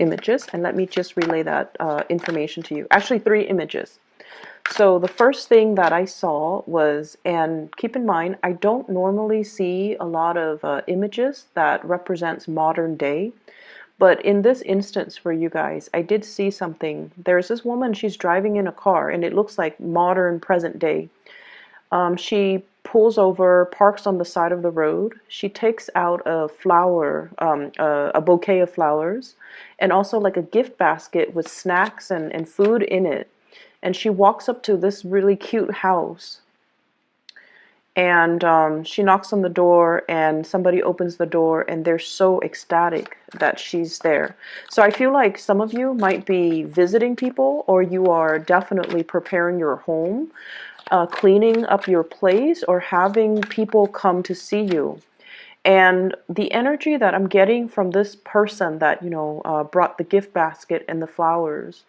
images, and let me just relay that information to you. Actually, 3 images. So the first thing that I saw was, and keep in mind, I don't normally see a lot of images that represents modern day. But in this instance for you guys, I did see something. There's this woman, she's driving in a car, and it looks like modern present day. She pulls over, parks on the side of the road. She takes out a flower, a bouquet of flowers, and also like a gift basket with snacks and food in it. And she walks up to this really cute house. And she knocks on the door, and somebody opens the door, and they're so ecstatic that she's there. So I feel like some of you might be visiting people, or you are definitely preparing your home, cleaning up your place, or having people come to see you. And the energy that I'm getting from this person that, brought the gift basket and the flowers,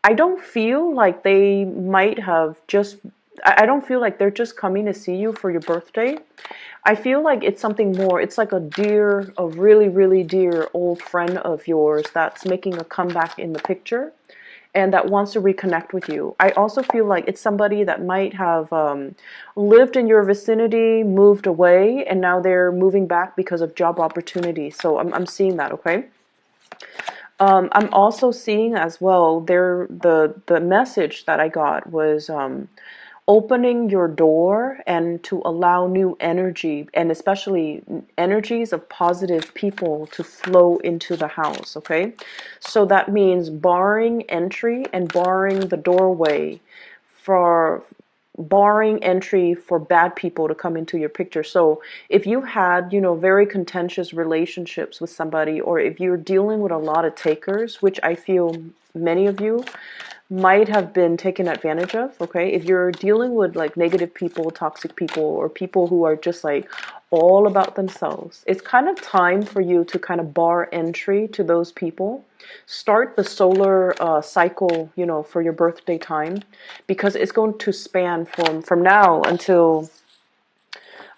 I don't feel like they might have just, I don't feel like they're just coming to see you for your birthday. I feel like it's something more. It's like a really, really dear old friend of yours that's making a comeback in the picture and that wants to reconnect with you. I also feel like it's somebody that might have lived in your vicinity, moved away, and now they're moving back because of job opportunities. So I'm seeing that, okay? I'm also seeing as well, the message that I got was opening your door and to allow new energy, and especially energies of positive people to flow into the house, okay? So that means barring entry and barring the doorway for barring entry for bad people to come into your picture. So if you had, very contentious relationships with somebody, or if you're dealing with a lot of takers, which I feel many of you might have been taken advantage of, okay? If you're dealing with like negative people, toxic people, or people who are just like all about themselves, it's kind of time for you to kind of bar entry to those people. Start the solar cycle, for your birthday time, because it's going to span from now until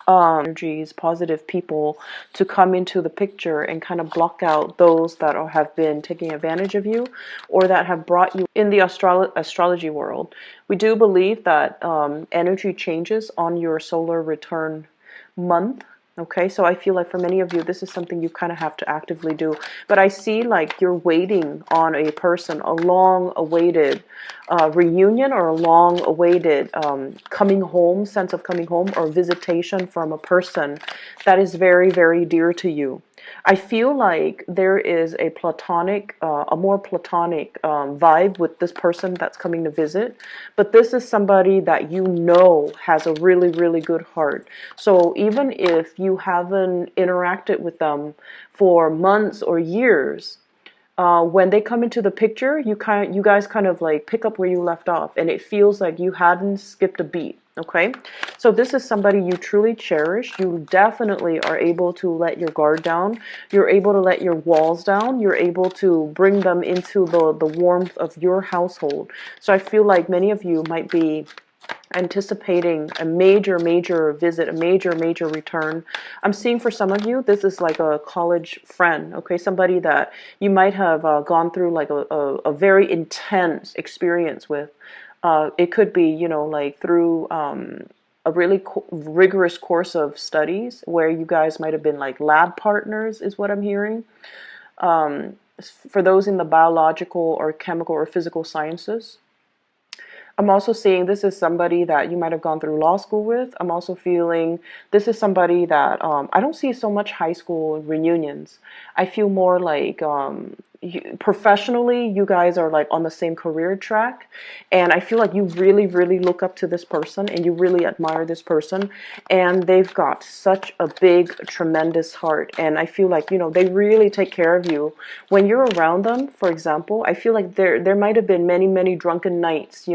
energies, positive people to come into the picture and kind of block out those that have been taking advantage of you or that have brought you in the astrology world. We do believe that energy changes on your solar return month. Okay, so I feel like for many of you, this is something you kind of have to actively do. But I see like you're waiting on a person, a long-awaited reunion, or a long-awaited coming home, sense of coming home, or visitation from a person that is very, very dear to you. I feel like there is a more platonic vibe with this person that's coming to visit, but this is somebody that has a really, really good heart. So even if you haven't interacted with them for months or years, when they come into the picture, you guys kind of like pick up where you left off, and it feels like you hadn't skipped a beat. Okay, so this is somebody you truly cherish. You definitely are able to let your guard down. You're able to let your walls down. You're able to bring them into the warmth of your household. So I feel like many of you might be anticipating a major, major visit, a major, major return. I'm seeing for some of you, this is like a college friend, okay? Somebody that you might have gone through like a very intense experience with. It could be, like through a really rigorous course of studies where you guys might have been like lab partners, is what I'm hearing. For those in the biological or chemical or physical sciences. I'm also seeing this is somebody that you might have gone through law school with. I'm also feeling this is somebody that I don't see so much high school reunions. I feel more like professionally, you guys are like on the same career track. And I feel like you really, really look up to this person and you really admire this person. And they've got such a big, tremendous heart. And I feel like, they really take care of you. When you're around them, for example, I feel like there might have been many, many drunken nights,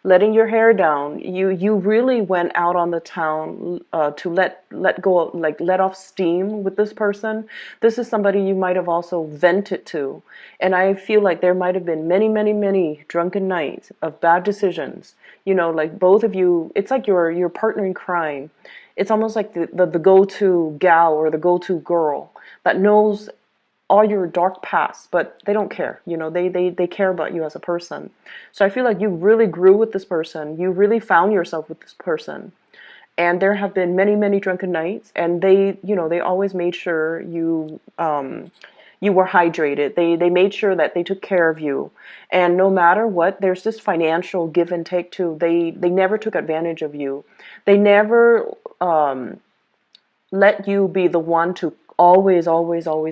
letting your hair down. You really went out on the town to let go, like let off steam with this person. This is somebody you might have also vented to, and I feel like there might have been many, many, many drunken nights of bad decisions. Like both of you, it's like your partner in crime. It's almost like the go-to gal or the go-to girl that knows all your dark past, but they don't care. You know, they care about you as a person. So I feel like you really grew with this person. You really found yourself with this person. And there have been many, many drunken nights, and they, you know, they always made sure you were hydrated. They made sure that they took care of you. And no matter what, there's this financial give and take too. They never took advantage of you. They never let you be the one to always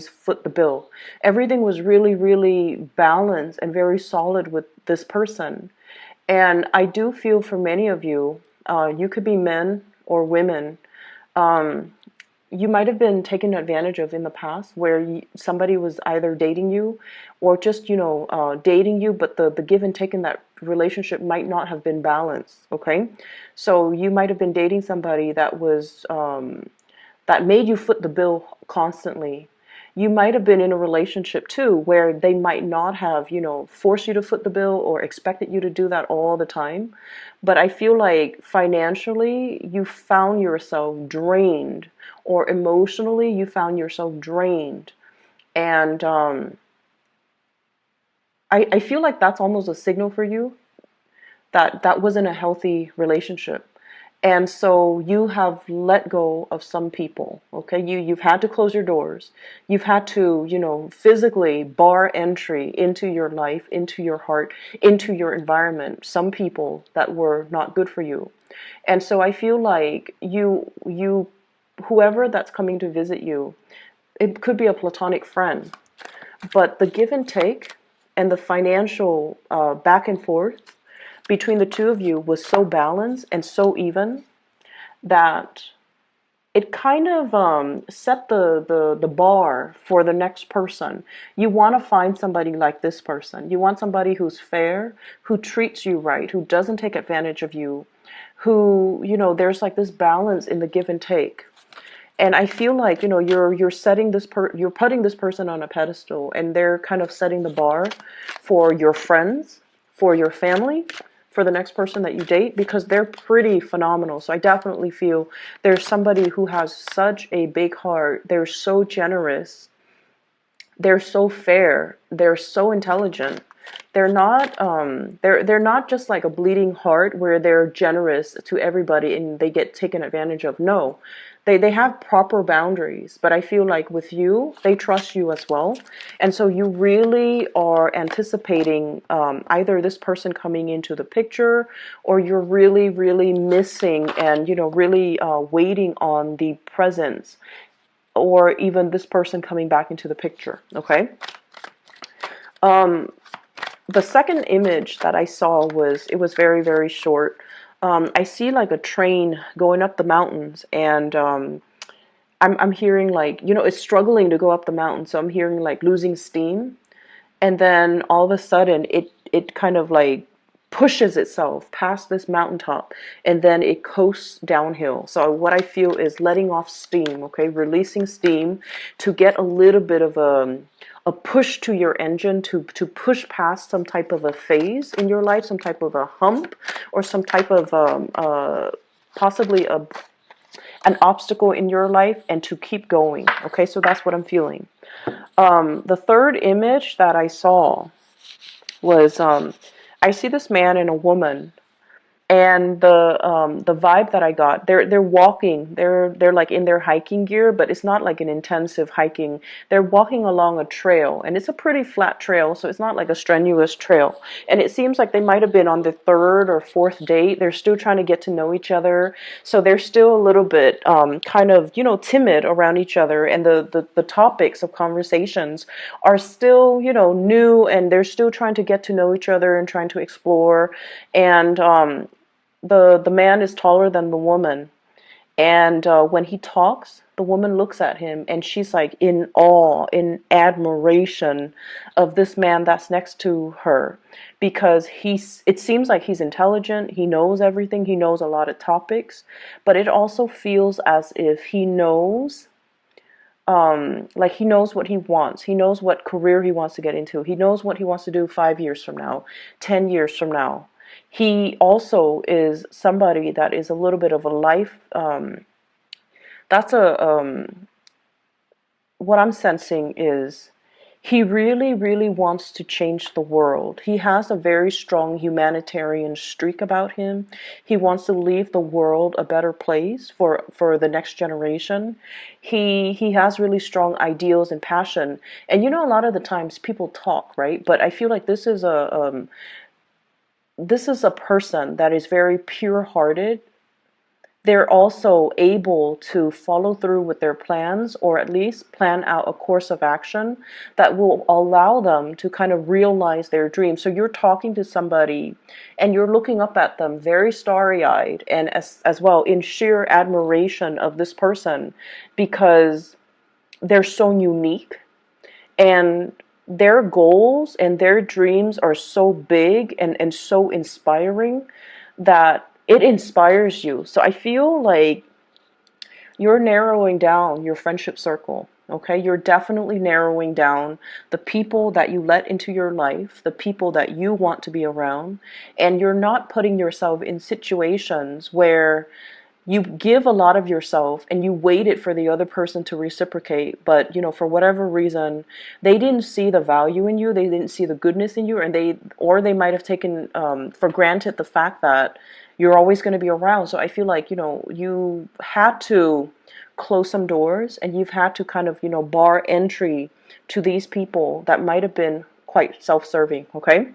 foot the bill. Everything was really, really balanced and very solid with this person. And I do feel for many of you, you could be men or women, you might have been taken advantage of in the past, where somebody was either dating you or just, you know, dating you, but the give and take in that relationship might not have been balanced. Okay, so you might have been dating somebody that was that made you foot the bill constantly. You might have been in a relationship too where they might not have, you know, forced you to foot the bill or expected you to do that all the time. But I feel like financially you found yourself drained, or emotionally you found yourself drained. And I feel like that's almost a signal for you that that wasn't a healthy relationship. And so you have let go of some people. Okay, you've had to close your doors. You've had to, you know, physically bar entry into your life, into your heart, into your environment, some people that were not good for you. And so I feel like you whoever that's coming to visit you, it could be a platonic friend, but the give and take and the financial back and forth between the two of you was so balanced and so even that it kind of set the bar for the next person. You want to find somebody like this person. You want somebody who's fair, who treats you right, who doesn't take advantage of you, who, you know, there's like this balance in the give and take. And I feel like, you know, you're setting you're putting this person on a pedestal, and they're kind of setting the bar for your friends, for your family, for the next person that you date, because they're pretty phenomenal. So I definitely feel there's somebody who has such a big heart. They're so generous. They're so fair. They're so intelligent. They're not just like a bleeding heart where they're generous to everybody and they get taken advantage of. No. They have proper boundaries, but I feel like with you, they trust you as well. And so you really are anticipating either this person coming into the picture, or you're really, really missing and, you know, really waiting on the presence, or even this person coming back into the picture. Okay. The second image that I saw was, it was very, very short. I see like a train going up the mountains, and I'm hearing like, you know, it's struggling to go up the mountain. So I'm hearing like losing steam. And then all of a sudden it kind of like pushes itself past this mountaintop, and then it coasts downhill. So what I feel is letting off steam, okay, releasing steam to get a little bit of a push to your engine to push past some type of a phase in your life, some type of a hump, or some type of possibly an obstacle in your life, and to keep going. Okay, so that's what I'm feeling. The third image that I saw was I see this man and a woman, and the vibe that I got, they're walking, they're like in their hiking gear, but it's not like an intensive hiking. They're walking along a trail, and it's a pretty flat trail, so it's not like a strenuous trail. And it seems like they might have been on the third or fourth date. They're still trying to get to know each other, so they're still a little bit kind of, you know, timid around each other, and the topics of conversations are still, you know, new, and they're still trying to get to know each other and trying to explore. And the man is taller than the woman, and when he talks, the woman looks at him, and she's like in awe, in admiration of this man that's next to her, because it seems like he's intelligent, he knows everything, he knows a lot of topics, but it also feels as if he knows, like he knows what he wants. He knows what career he wants to get into. He knows what he wants to do 5 years from now, 10 years from now. He also is somebody that is a little bit of a life, that's a, what I'm sensing is He really, really wants to change the world. He has a very strong humanitarian streak about him. He wants to leave the world a better place for the next generation. He has really strong ideals and passion. And you know, a lot of the times people talk, right? But I feel like this is a person that is very pure-hearted. They're also able to follow through with their plans, or at least plan out a course of action that will allow them to kind of realize their dreams. So you're talking to somebody and you're looking up at them very starry-eyed and as well in sheer admiration of this person, because they're so unique and their goals and their dreams are so big and so inspiring that it inspires you. So I feel like you're narrowing down your friendship circle. Okay, you're definitely narrowing down the people that you let into your life, the people that you want to be around, and you're not putting yourself in situations where you give a lot of yourself and you waited for the other person to reciprocate, but you know, for whatever reason they didn't see the value in you, they didn't see the goodness in you, and they might have taken for granted the fact that you're always going to be around. So I feel like, you know, you had to close some doors and you've had to kind of, you know, bar entry to these people that might have been quite self-serving. Okay.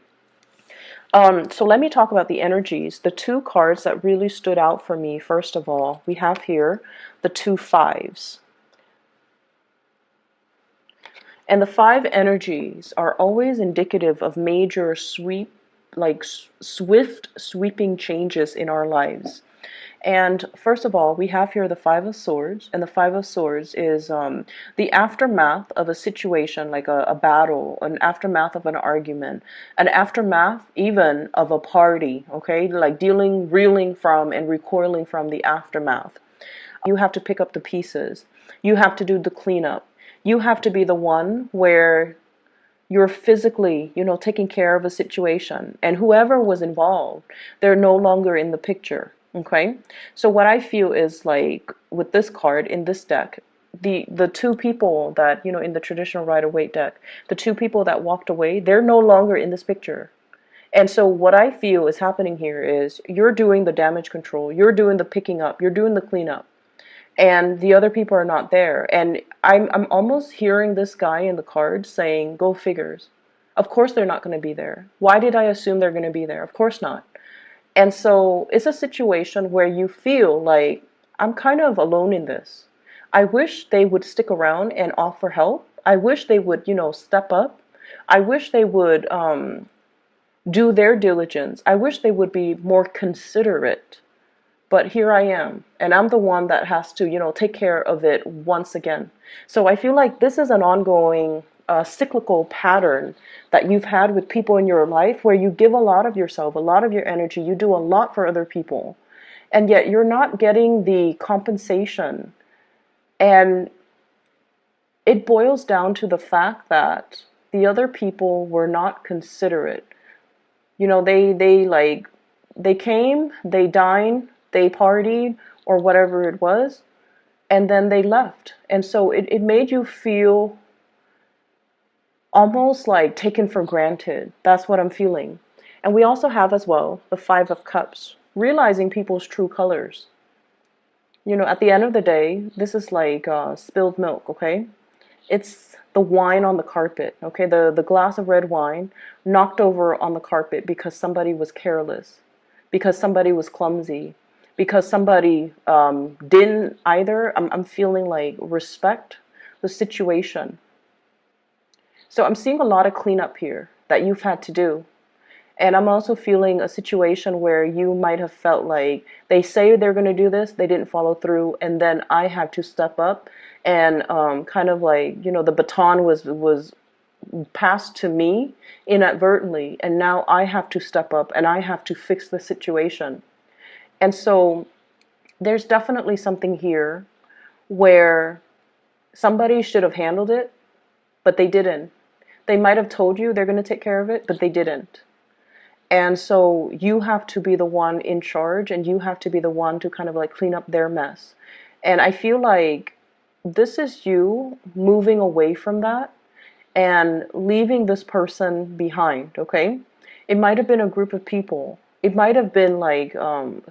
So let me talk about the energies. The two cards that really stood out for me, first of all, we have here the two fives. And the five energies are always indicative of major swift sweeping changes in our lives. And first of all, we have here the Five of Swords, and the Five of Swords is the aftermath of a situation, like a battle, an aftermath of an argument, an aftermath even of a party, okay? Like reeling from and recoiling from the aftermath. You have to pick up the pieces. You have to do the cleanup. You have to be the one where you're physically, you know, taking care of a situation, and whoever was involved, they're no longer in the picture. Okay, so what I feel is like with this card in this deck, the two people that, you know, in the traditional Rider-Waite deck, the two people that walked away, they're no longer in this picture. And so what I feel is happening here is you're doing the damage control, you're doing the picking up, you're doing the cleanup, and the other people are not there. And I'm almost hearing this guy in the cards saying, go figures. Of course they're not going to be there. Why did I assume they're going to be there? Of course not. And so it's a situation where you feel like, I'm kind of alone in this. I wish they would stick around and offer help. I wish they would, you know, step up. I wish they would do their diligence. I wish they would be more considerate. But here I am, and I'm the one that has to, you know, take care of it once again. So I feel like this is an ongoing cyclical pattern that you've had with people in your life, where you give a lot of yourself, a lot of your energy, you do a lot for other people, and yet you're not getting the compensation. And it boils down to the fact that the other people were not considerate. You know, they came, they dined, they partied, or whatever it was, and then they left. And so it made you feel almost like taken for granted. That's what I'm feeling. And we also have as well the Five of Cups, realizing people's true colors. You know, at the end of the day, this is like spilled milk, okay? It's the wine on the carpet, okay? The glass of red wine knocked over on the carpet because somebody was careless, because somebody was clumsy, because somebody didn't either, I'm feeling like, respect the situation. So I'm seeing a lot of cleanup here that you've had to do. And I'm also feeling a situation where you might have felt like they say they're going to do this, they didn't follow through, and then I have to step up and kind of like, you know, the baton was passed to me inadvertently, and now I have to step up and I have to fix the situation. And so there's definitely something here where somebody should have handled it, but they didn't. They might have told you they're going to take care of it, but they didn't. And so you have to be the one in charge, and you have to be the one to kind of like clean up their mess. And I feel like this is you moving away from that and leaving this person behind, okay? It might have been a group of people. It might have been like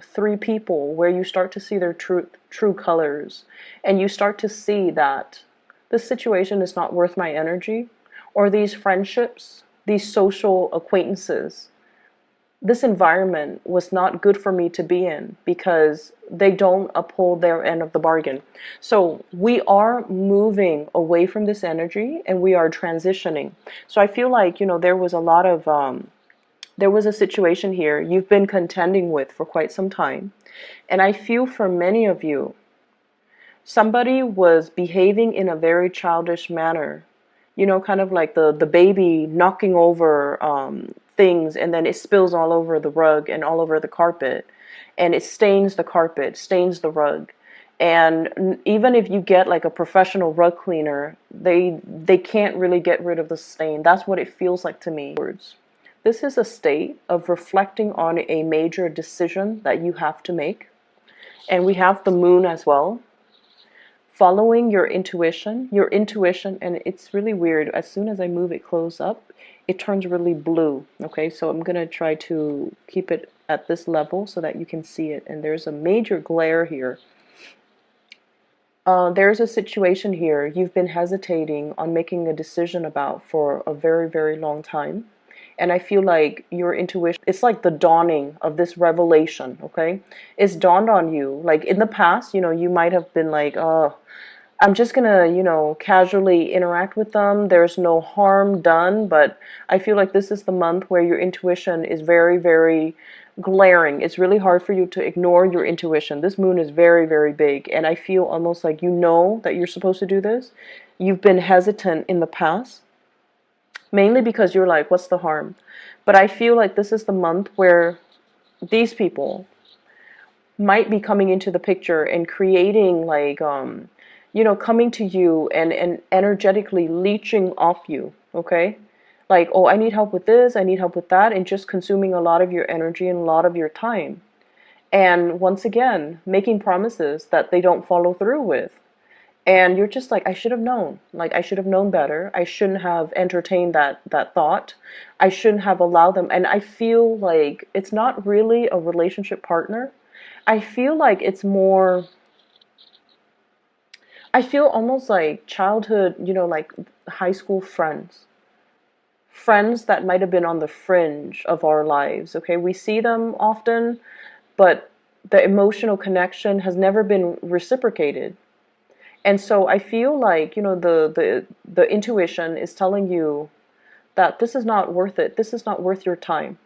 three people where you start to see their true colors, and you start to see that this situation is not worth my energy, or these friendships, these social acquaintances, this environment was not good for me to be in because they don't uphold their end of the bargain. So we are moving away from this energy and we are transitioning. So I feel like, there was a lot of, there was a situation here you've been contending with for quite some time. And I feel for many of you, somebody was behaving in a very childish manner, kind of like the baby knocking over things, and then it spills all over the rug and all over the carpet, and it stains the carpet, stains the rug. And even if you get like a professional rug cleaner, they can't really get rid of the stain. That's what it feels like to me. This is a state of reflecting on a major decision that you have to make. And we have the moon as well. Following your intuition, and it's really weird. As soon as I move it close up, it turns really blue. Okay, so I'm going to try to keep it at this level so that you can see it. And there's a major glare here. There's a situation here you've been hesitating on making a decision about for a very, very long time. And I feel like your intuition, it's like the dawning of this revelation, okay? It's dawned on you. Like in the past, you might have been like, oh, I'm just gonna, casually interact with them. There's no harm done. But I feel like this is the month where your intuition is very, very glaring. It's really hard for you to ignore your intuition. This moon is very, very big. And I feel almost like that you're supposed to do this. You've been hesitant in the past, mainly because you're like, what's the harm? But I feel like this is the month where these people might be coming into the picture and creating like, coming to you and energetically leeching off you, okay? Like, oh, I need help with this, I need help with that, and just consuming a lot of your energy and a lot of your time. And once again, making promises that they don't follow through with. And you're just like, I should have known. Like, I should have known better. I shouldn't have entertained that thought. I shouldn't have allowed them. And I feel like it's not really a relationship partner. I feel like it's more, I feel almost like childhood, like high school friends. Friends that might have been on the fringe of our lives, okay? We see them often, but the emotional connection has never been reciprocated. And so I feel like, the intuition is telling you that this is not worth it. This is not worth your time.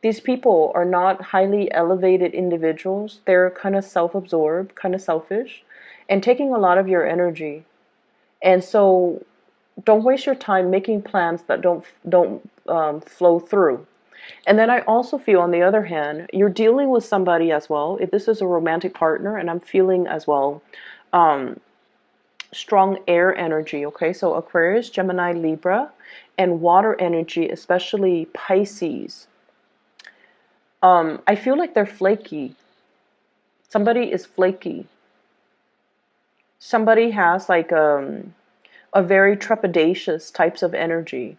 These people are not highly elevated individuals. They're kind of self-absorbed, kind of selfish, and taking a lot of your energy. And so don't waste your time making plans that don't flow through. And then I also feel, on the other hand, you're dealing with somebody as well. If this is a romantic partner, and I'm feeling as well, strong air energy, okay? So Aquarius, Gemini, Libra, and water energy, especially Pisces. I feel like they're flaky. Somebody is flaky. Somebody has like a very trepidatious types of energy.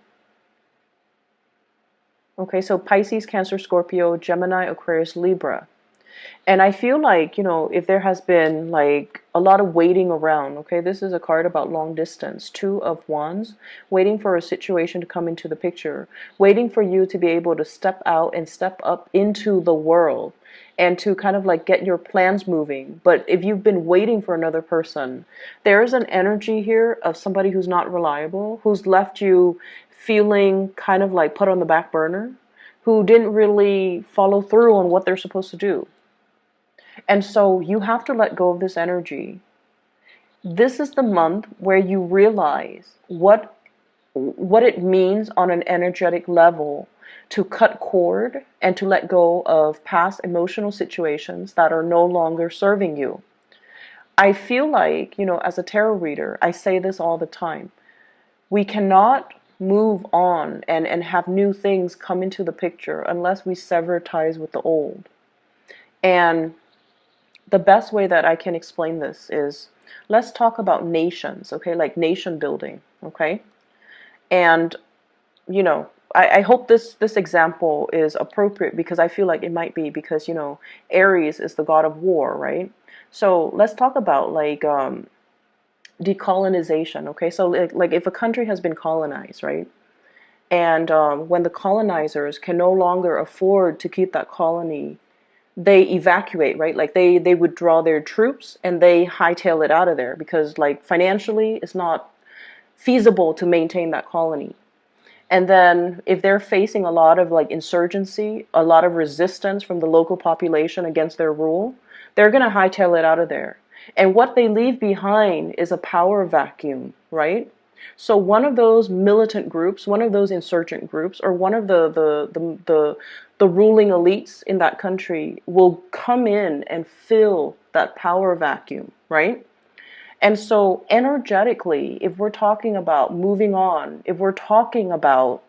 Okay, so Pisces, Cancer, Scorpio, Gemini, Aquarius, Libra. And I feel like, if there has been like a lot of waiting around, okay, this is a card about long distance, Two of Wands, waiting for a situation to come into the picture, waiting for you to be able to step out and step up into the world and to kind of like get your plans moving. But if you've been waiting for another person, there is an energy here of somebody who's not reliable, who's left you feeling kind of like put on the back burner, who didn't really follow through on what they're supposed to do. And so you have to let go of this energy. This is the month where you realize what it means on an energetic level to cut cord and to let go of past emotional situations that are no longer serving you. I feel like, as a tarot reader, I say this all the time. We cannot move on and have new things come into the picture unless we sever ties with the old. And the best way that I can explain this is, let's talk about nations, okay? Like nation building, okay? And, you know, I hope this example is appropriate, because I feel like it might be, because, you know, Aries is the god of war, right? So let's talk about like decolonization. Okay, so like if a country has been colonized, right? And when the colonizers can no longer afford to keep that colony, they evacuate, right? Like they withdraw their troops and they hightail it out of there, because like financially it's not feasible to maintain that colony. And then if they're facing a lot of like insurgency, a lot of resistance from the local population against their rule, they're going to hightail it out of there. And what they leave behind is a power vacuum, right? So one of those militant groups, one of those insurgent groups, or one of the ruling elites in that country will come in and fill that power vacuum, right? And so energetically, if we're talking about moving on, if we're talking about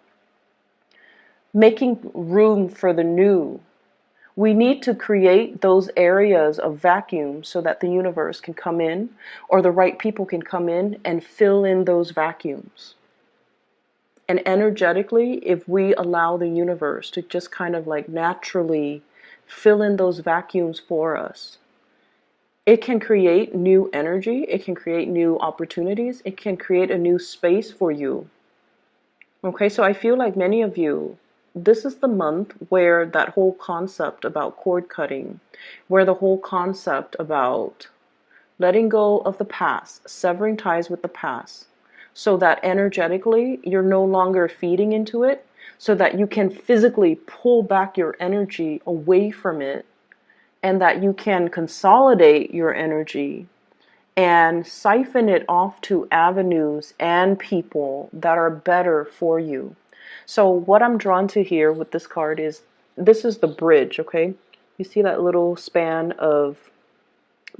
making room for the new, we need to create those areas of vacuum so that the universe can come in, or the right people can come in and fill in those vacuums. And energetically, if we allow the universe to just kind of like naturally fill in those vacuums for us, it can create new energy, it can create new opportunities, it can create a new space for you. Okay, so I feel like many of you, this is the month where that whole concept about cord cutting, where the whole concept about letting go of the past, severing ties with the past, so that energetically you're no longer feeding into it, so that you can physically pull back your energy away from it, and that you can consolidate your energy and siphon it off to avenues and people that are better for you. So what I'm drawn to here with this card is, this is the bridge, okay? You see that little span of,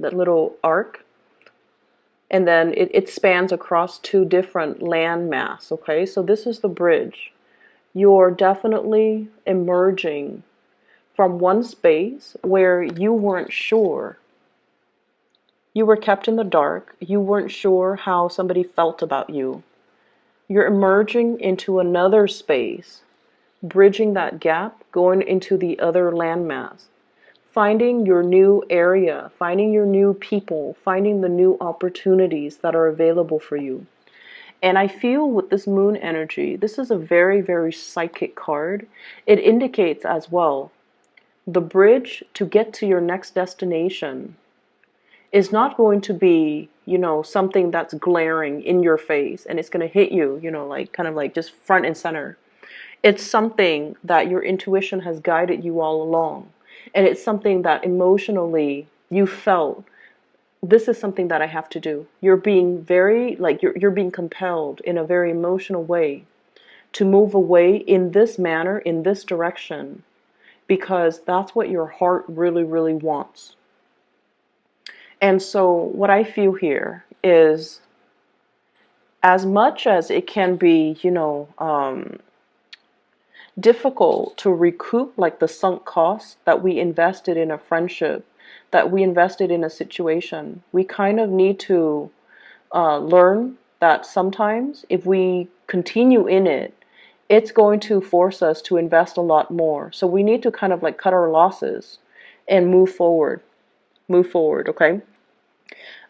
that little arc? And then it spans across two different land mass, okay? So this is the bridge. You're definitely emerging from one space where you weren't sure. You were kept in the dark. You weren't sure how somebody felt about you. You're emerging into another space, bridging that gap, going into the other landmass, finding your new area, finding your new people, finding the new opportunities that are available for you. And I feel with this moon energy, this is a very, very psychic card. It indicates as well the bridge to get to your next destination is not going to be, you know, something that's glaring in your face and it's going to hit you, you know, like kind of like just front and center. It's something that your intuition has guided you all along. And it's something that emotionally you felt, this is something that I have to do. You're being very, like, you're being compelled in a very emotional way to move away in this manner, in this direction, because that's what your heart really, really wants. And so what I feel here is, as much as it can be, you know, difficult to recoup like the sunk costs that we invested in a friendship, that we invested in a situation, we kind of need to learn that sometimes if we continue in it, it's going to force us to invest a lot more. So we need to kind of like cut our losses and move forward. Move forward, okay?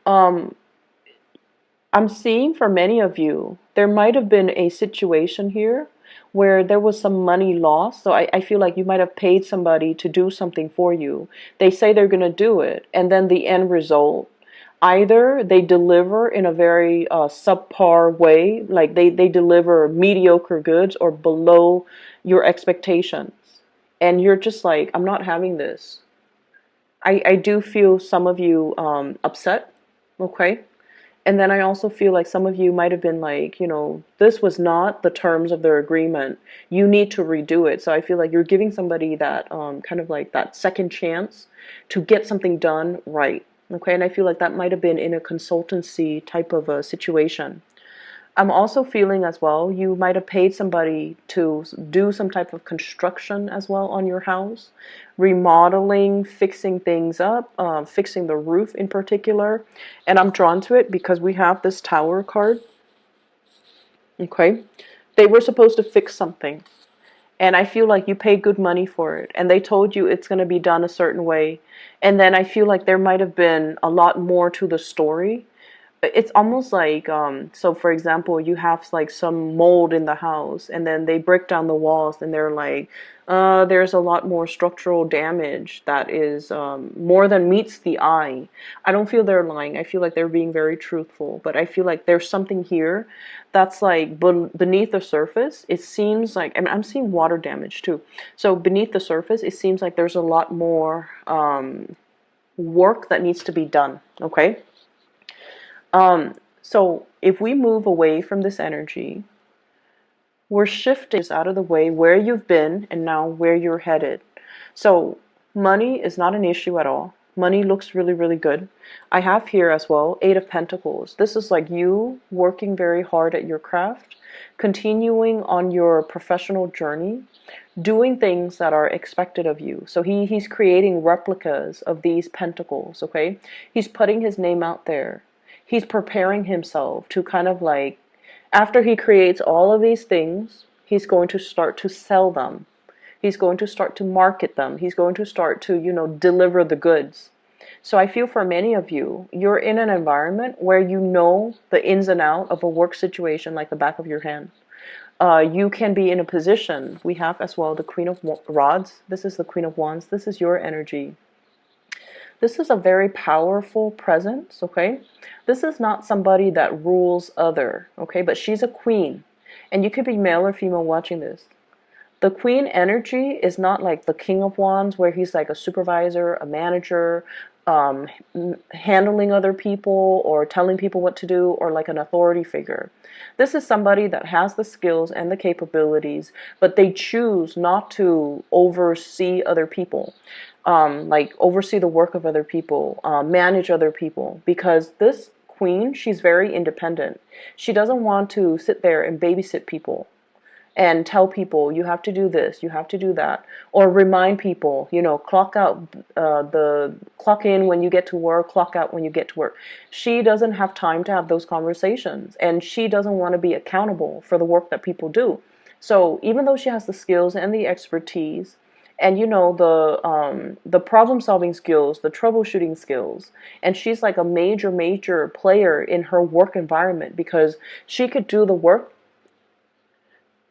Um, I'm seeing for many of you, there might have been a situation here where there was some money lost. So I feel like you might have paid somebody to do something for you. They say they're going to do it. And then the end result, either they deliver in a very subpar way, like they deliver mediocre goods or below your expectations. And you're just like, I'm not having this. I do feel some of you upset, okay? And then I also feel like some of you might have been like, you know, this was not the terms of their agreement. You need to redo it. So I feel like you're giving somebody that kind of like that second chance to get something done right. Okay, and I feel like that might have been in a consultancy type of a situation. I'm also feeling as well, you might have paid somebody to do some type of construction as well on your house, remodeling, fixing things up, fixing the roof in particular. And I'm drawn to it because we have this Tower card. Okay. They were supposed to fix something, and I feel like you paid good money for it, and they told you it's going to be done a certain way, and then I feel like there might have been a lot more to the story. It's almost like, so for example, you have like some mold in the house, and then they break down the walls, and they're like, there's a lot more structural damage that is more than meets the eye. I don't feel they're lying. I feel like they're being very truthful, but I feel like there's something here that's like beneath the surface. It seems like, I mean, I'm seeing water damage too. So beneath the surface, it seems like there's a lot more work that needs to be done. Okay. So if we move away from this energy, we're shifting out of the way where you've been and now where you're headed. So money is not an issue at all. Money looks really, really good. I have here as well, Eight of Pentacles. This is like you working very hard at your craft, continuing on your professional journey, doing things that are expected of you. So he's creating replicas of these pentacles, okay? He's putting his name out there. He's preparing himself to kind of like, after he creates all of these things, he's going to start to sell them. He's going to start to market them. He's going to start to, deliver the goods. So I feel for many of you, you're in an environment where you know the ins and outs of a work situation like the back of your hand. You can be in a position, we have as well the Queen of Rods. This is the Queen of Wands. This is your energy. This is a very powerful presence, okay? This is not somebody that rules other, okay? But she's a queen. And you could be male or female watching this. The queen energy is not like the King of Wands where he's like a supervisor, a manager, handling other people or telling people what to do, or like an authority figure. This is somebody that has the skills and the capabilities, but they choose not to oversee other people. Like oversee the work of other people, manage other people, because this queen, she's very independent. She doesn't want to sit there and babysit people and tell people you have to do this, you have to do that, or remind people, clock out, the clock in when you get to work, clock out when you get to work. She doesn't have time to have those conversations, and she doesn't want to be accountable for the work that people do. So even though she has the skills and the expertise, and the problem solving skills, the troubleshooting skills, and she's like a major player in her work environment because she could do the work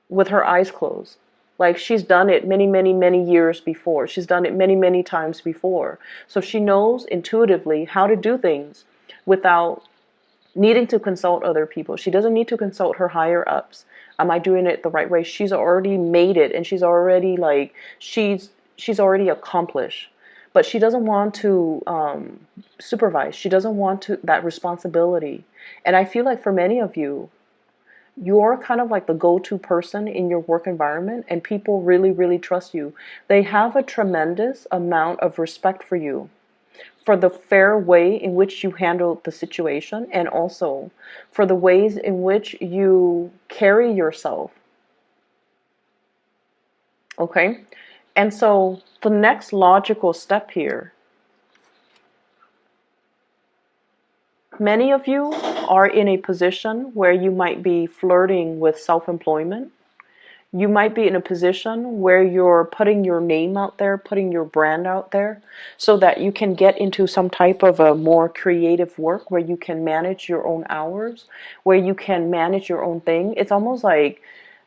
with her eyes closed. Like she's done it many years before. She's done it many times before. So she knows intuitively how to do things without needing to consult other people. She doesn't need to consult her higher ups. Am I doing it the right way? She's already made it, and she's already like, she's already accomplished. But she doesn't want to supervise. She doesn't want that responsibility. And I feel like for many of you, you're kind of like the go-to person in your work environment, and people really trust you. They have a tremendous amount of respect for you, for the fair way in which you handle the situation, and also for the ways in which you carry yourself. Okay? And so the next logical step here, many of you are in a position where you might be flirting with self-employment. You might be in a position where you're putting your name out there, putting your brand out there, so that you can get into some type of a more creative work where you can manage your own hours, where you can manage your own thing. It's almost like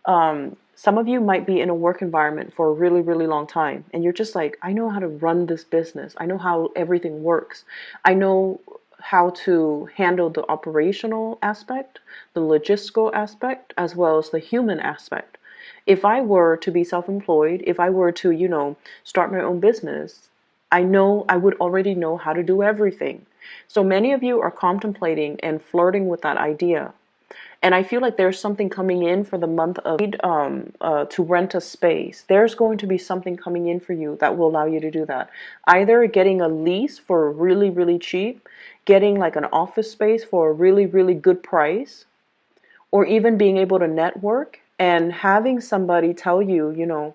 some of you might be in a work environment for a really long time, and you're just like, I know how to run this business. I know how everything works. I know how to handle the operational aspect, the logistical aspect, as well as the human aspect. If I were to be self-employed, if I were to, start my own business, I know I would already know how to do everything. So many of you are contemplating and flirting with that idea. And I feel like there's something coming in for the month of to rent a space. There's going to be something coming in for you that will allow you to do that. Either getting a lease for really cheap, getting like an office space for a really good price, or even being able to network and having somebody tell you,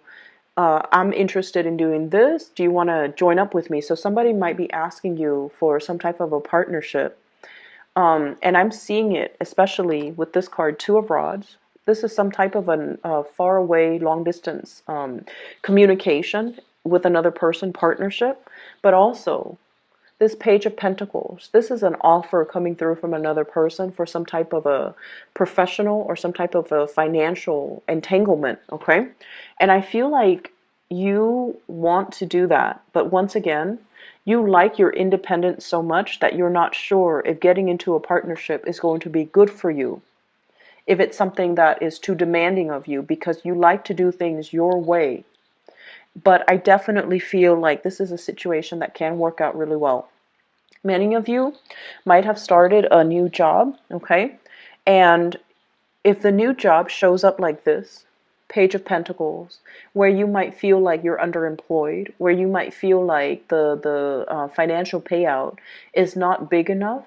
I'm interested in doing this. Do you want to join up with me? So somebody might be asking you for some type of a partnership. And I'm seeing it, especially with this card, Two of Rods. This is some type of a far away, long distance communication with another person, partnership, but also this Page of Pentacles. This is an offer coming through from another person for some type of a professional or some type of a financial entanglement, okay? And I feel like you want to do that, but once again, you like your independence so much that you're not sure if getting into a partnership is going to be good for you, if it's something that is too demanding of you, because you like to do things your way. But I definitely feel like this is a situation that can work out really well. Many of you might have started a new job, okay? And if the new job shows up like this, Page of Pentacles, where you might feel like you're underemployed, where you might feel like the financial payout is not big enough,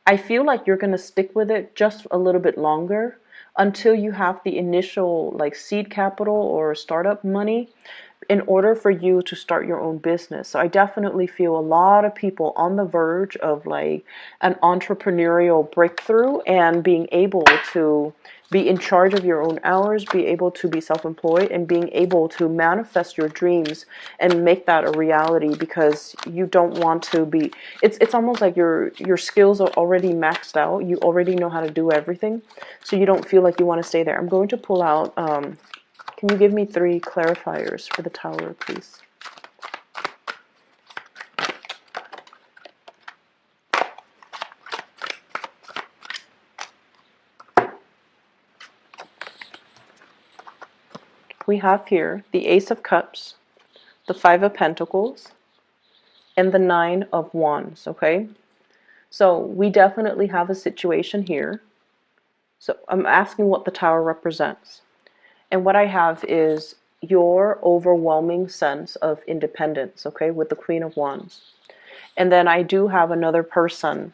I feel like you're going to stick with it just a little bit longer until you have the initial like seed capital or startup money in order for you to start your own business. So I definitely feel a lot of people on the verge of like an entrepreneurial breakthrough and being able to be in charge of your own hours, be able to be self-employed, and being able to manifest your dreams and make that a reality, because you don't want to be, it's almost like your skills are already maxed out. You already know how to do everything. So you don't feel like you want to stay there. I'm going to pull out can you give me 3 clarifiers for the Tower, please? We have here the Ace of Cups, the 5 of Pentacles, and the 9 of Wands, okay? So we definitely have a situation here. So I'm asking what the Tower represents. And what I have is your overwhelming sense of independence, okay, with the Queen of Wands. And then I do have another person.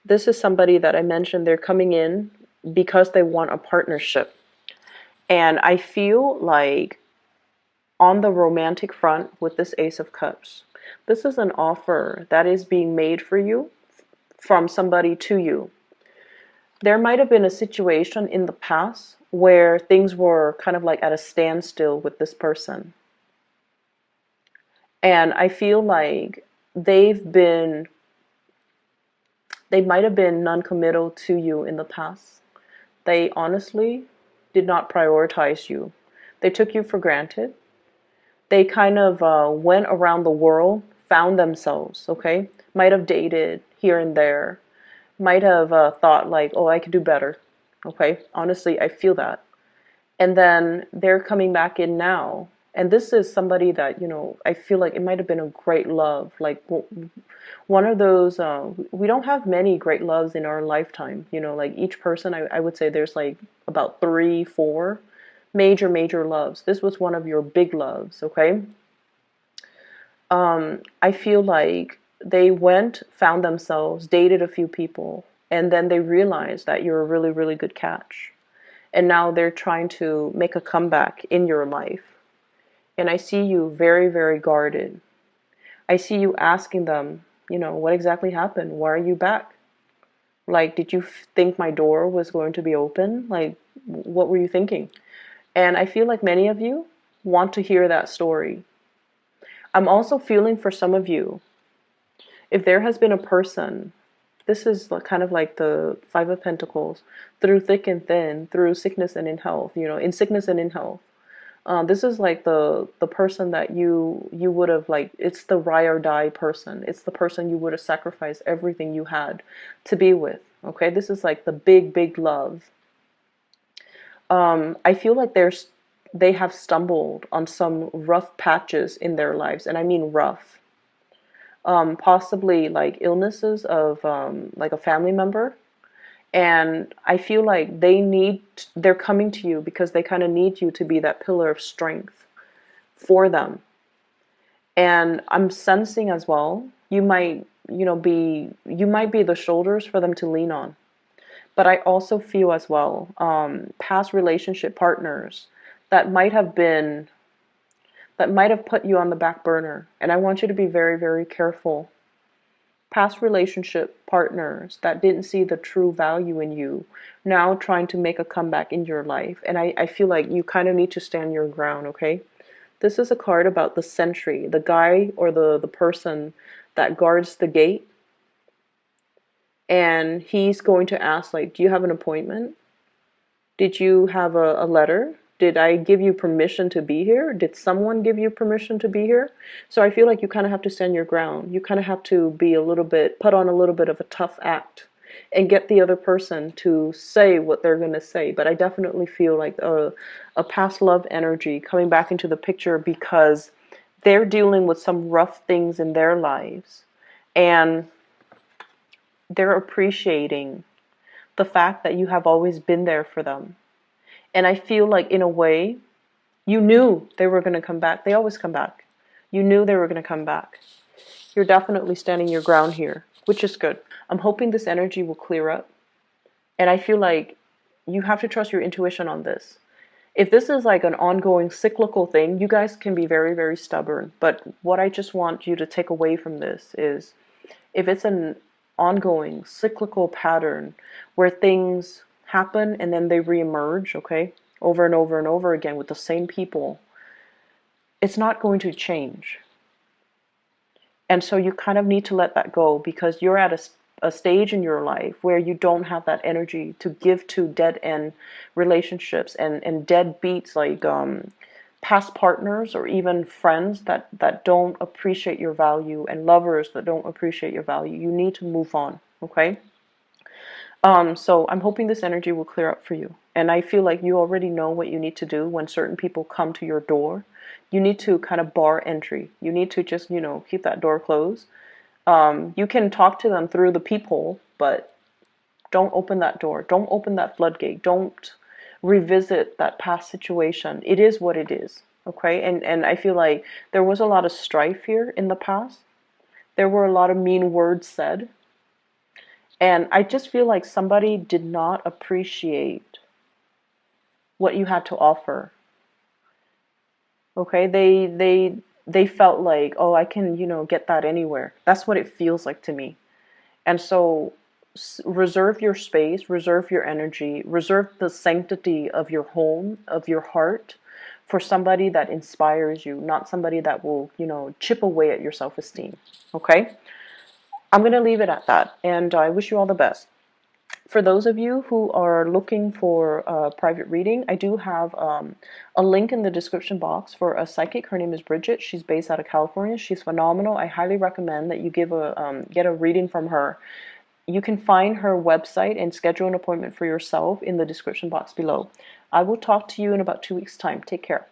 This is somebody that I mentioned, they're coming in because they want a partnership. And I feel like on the romantic front with this Ace of Cups, this is an offer that is being made for you from somebody to you. There might have been a situation in the past where things were kind of like at a standstill with this person. And I feel like they might have been non-committal to you in the past. They honestly did not prioritize you. They took you for granted. They kind of went around the world, found themselves, okay? Might have dated here and there. Might have thought like, oh, I could do better, okay? Honestly, I feel that. And then they're coming back in now. And this is somebody that, you know, I feel like it might have been a great love. Like one of those, we don't have many great loves in our lifetime. You know, like each person, I would say there's like about 3, 4 major loves. This was one of your big loves, okay? I feel like they went, found themselves, dated a few people, and then they realized that you're a really good catch. And now they're trying to make a comeback in your life. And I see you very guarded. I see you asking them, you know, what exactly happened? Why are you back? Like, did you think my door was going to be open? Like, what were you thinking? And I feel like many of you want to hear that story. I'm also feeling for some of you, if there has been a person, this is kind of like the 5 of Pentacles, through thick and thin, through sickness and in health, you know, in sickness and in health. This is like the person that you would have, like, it's the ride or die person. It's the person you would have sacrificed everything you had to be with. Okay, this is like the big love. I feel like they have stumbled on some rough patches in their lives, and I mean rough. Possibly like illnesses of like a family member. And I feel like they're coming to you because they kind of need you to be that pillar of strength for them. And I'm sensing as well, you might be the shoulders for them to lean on. But I also feel as well, past relationship partners that might have put you on the back burner. And I want you to be very careful past relationship partners that didn't see the true value in you, now trying to make a comeback in your life. And I feel like you kind of need to stand your ground, okay? This is a card about the sentry, the guy or the person that guards the gate. And he's going to ask, like, do you have an appointment? Did you have a letter? Did I give you permission to be here? Did someone give you permission to be here? So I feel like you kind of have to stand your ground. You kind of have to be a little bit, put on a little bit of a tough act and get the other person to say what they're going to say. But I definitely feel like a past love energy coming back into the picture because they're dealing with some rough things in their lives. And they're appreciating the fact that you have always been there for them. And I feel like, in a way, you knew they were going to come back. They always come back. You knew they were going to come back. You're definitely standing your ground here, which is good. I'm hoping this energy will clear up. And I feel like you have to trust your intuition on this. If this is like an ongoing cyclical thing, you guys can be very, very stubborn. But what I just want you to take away from this is, if it's an ongoing cyclical pattern where things happen and then they reemerge, okay, over and over and over again with the same people, it's not going to change. And so you kind of need to let that go, because you're at a stage in your life where you don't have that energy to give to dead end relationships and dead beats, like past partners or even friends that don't appreciate your value, and lovers that don't appreciate your value. You need to move on, okay? So I'm hoping this energy will clear up for you. And I feel like you already know what you need to do when certain people come to your door. You need to kind of bar entry. You need to just, keep that door closed. You can talk to them through the peephole, but don't open that door. Don't open that floodgate. Don't revisit that past situation. It is what it is, okay? And I feel like there was a lot of strife here in the past. There were a lot of mean words said. And I just feel like somebody did not appreciate what you had to offer. Okay? They felt like, oh, I can, get that anywhere. That's what it feels like to me. And so reserve your space, reserve your energy, reserve the sanctity of your home, of your heart, for somebody that inspires you, not somebody that will, chip away at your self-esteem. Okay? I'm going to leave it at that, and I wish you all the best. For those of you who are looking for a private reading, I do have a link in the description box for a psychic. Her name is Bridget. She's based out of California. She's phenomenal. I highly recommend that you get a reading from her. You can find her website and schedule an appointment for yourself in the description box below. I will talk to you in about 2 weeks' time. Take care.